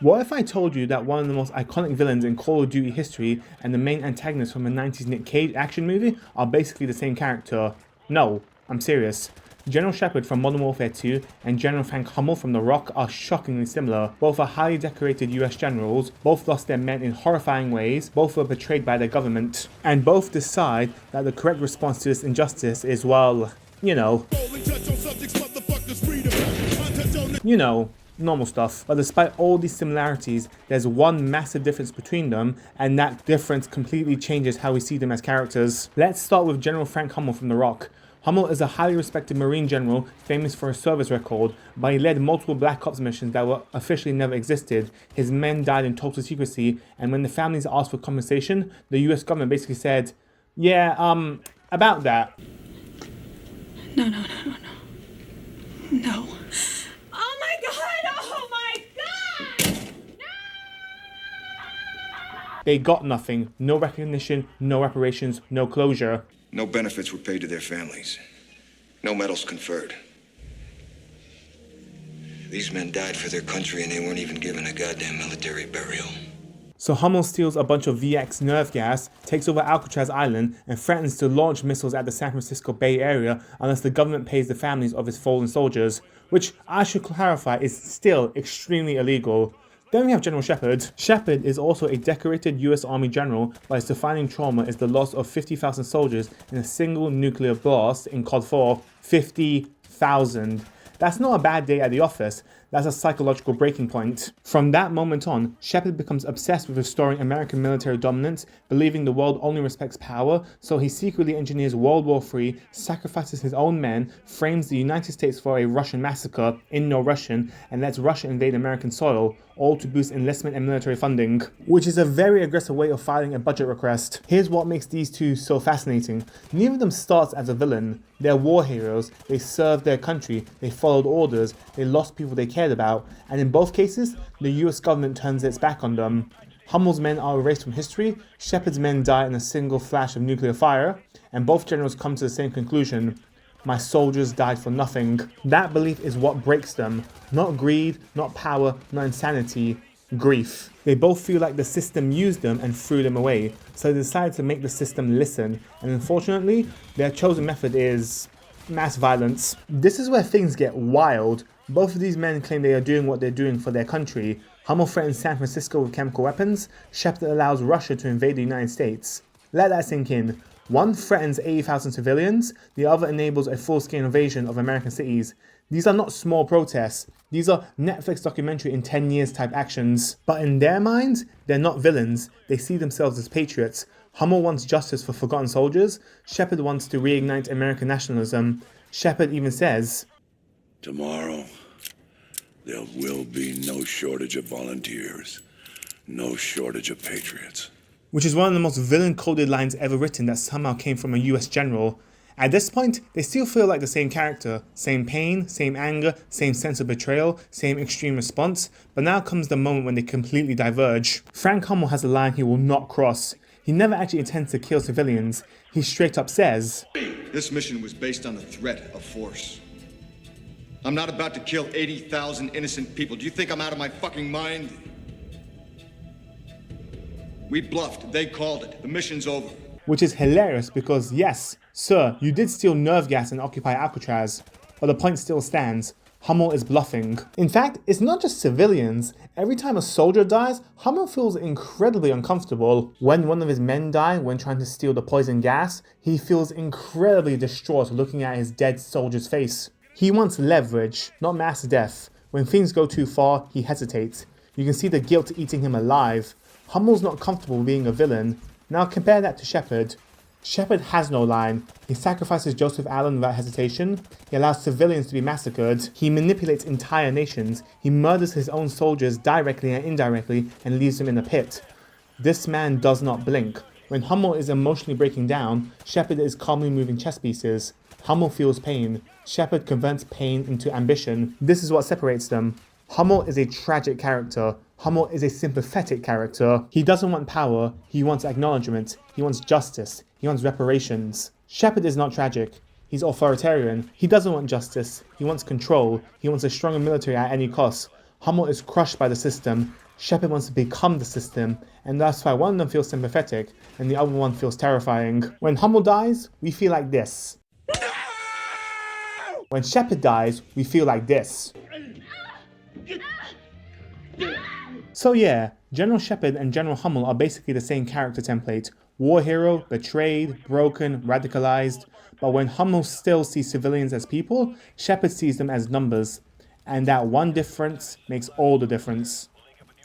What if I told you that one of the most iconic villains in Call of Duty history and the main antagonist from a 90s Nick Cage action movie are basically the same character? No, I'm serious. General Shepherd from Modern Warfare 2 and General Frank Hummel from The Rock are shockingly similar. Both are highly decorated US generals, both lost their men in horrifying ways, both were betrayed by their government, and both decide that the correct response to this injustice is, well, you know, normal stuff. But despite all these similarities, there's one massive difference between them, and that difference completely changes how we see them as characters. Let's start with General Frank Hummel from The Rock. Hummel is a highly respected Marine general famous for his service record, but he led multiple Black Ops missions that were officially never existed. His men died in total secrecy, and when the families asked for compensation, the US government basically said, yeah, about that. No. No. Oh my god! Oh my god! No! They got nothing. No recognition, no reparations, no closure. No benefits were paid to their families. No medals conferred. These men died for their country and they weren't even given a goddamn military burial. So Hummel steals a bunch of VX nerve gas, takes over Alcatraz Island, and threatens to launch missiles at the San Francisco Bay Area unless the government pays the families of his fallen soldiers, which I should clarify is still extremely illegal. Then we have General Shepherd. Shepherd is also a decorated US Army general, but his defining trauma is the loss of 50,000 soldiers in a single nuclear blast in COD 4. 50,000. That's not a bad day at the office, that's a psychological breaking point. From that moment on, Shepherd becomes obsessed with restoring American military dominance, believing the world only respects power, so he secretly engineers World War III, sacrifices his own men, frames the United States for a Russian massacre in no Russian, and lets Russia invade American soil, all to boost enlistment and military funding, which is a very aggressive way of filing a budget request. Here's what makes these two so fascinating. Neither of them starts as a villain. They're war heroes, they served their country, they followed orders, they lost people they cared about, and in both cases, the US government turns its back on them. Hummel's men are erased from history, Shepherd's men die in a single flash of nuclear fire, and both generals come to the same conclusion. My soldiers died for nothing. That belief is what breaks them. Not greed, not power, not insanity, grief. They both feel like the system used them and threw them away, so they decide to make the system listen, and unfortunately, their chosen method is mass violence. This is where things get wild. Both of these men claim they are doing what they're doing for their country. Hummel threatens San Francisco with chemical weapons, Shepherd allows Russia to invade the United States. Let that sink in. One threatens 80,000 civilians, the other enables a full-scale invasion of American cities. These are not small protests, these are Netflix documentary in 10 years type actions. But in their minds, they're not villains, they see themselves as patriots. Hummel wants justice for forgotten soldiers, Shepherd wants to reignite American nationalism. Shepherd even says, tomorrow, there will be no shortage of volunteers, no shortage of patriots. Which is one of the most villain-coded lines ever written that somehow came from a US general. At this point, they still feel like the same character, same pain, same anger, same sense of betrayal, same extreme response, but now comes the moment when they completely diverge. Frank Hummel has a line he will not cross. He never actually intends to kill civilians. He straight up says, This mission was based on the threat of force. I'm not about to kill 80,000 innocent people. Do you think I'm out of my fucking mind? We bluffed, they called it. The mission's over. Which is hilarious because yes, sir, you did steal nerve gas and occupy Alcatraz, but the point still stands. Hummel is bluffing. In fact, it's not just civilians. Every time a soldier dies, Hummel feels incredibly uncomfortable. When one of his men die when trying to steal the poison gas, he feels incredibly distraught looking at his dead soldier's face. He wants leverage, not mass death. When things go too far, he hesitates. You can see the guilt eating him alive. Hummel's not comfortable being a villain. Now compare that to Shepherd. Shepherd has no line. He sacrifices Joseph Allen without hesitation. He allows civilians to be massacred. He manipulates entire nations. He murders his own soldiers directly and indirectly and leaves them in a pit. This man does not blink. When Hummel is emotionally breaking down, Shepherd is calmly moving chess pieces. Hummel feels pain. Shepherd converts pain into ambition. This is what separates them. Hummel is a tragic character. Hummel is a sympathetic character. He doesn't want power, he wants acknowledgement, he wants justice, he wants reparations. Shepherd is not tragic. He's authoritarian. He doesn't want justice, he wants control, he wants a stronger military at any cost. Hummel is crushed by the system, Shepherd wants to become the system, and that's why one of them feels sympathetic and the other one feels terrifying. When Hummel dies, we feel like this. When Shepherd dies, we feel like this. So yeah, General Shepherd and General Hummel are basically the same character template. War hero, betrayed, broken, radicalized. But when Hummel still sees civilians as people, Shepherd sees them as numbers. And that one difference makes all the difference.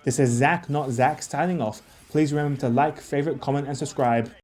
This is Zach, not Zach, signing off. Please remember to like, favorite, comment, and subscribe.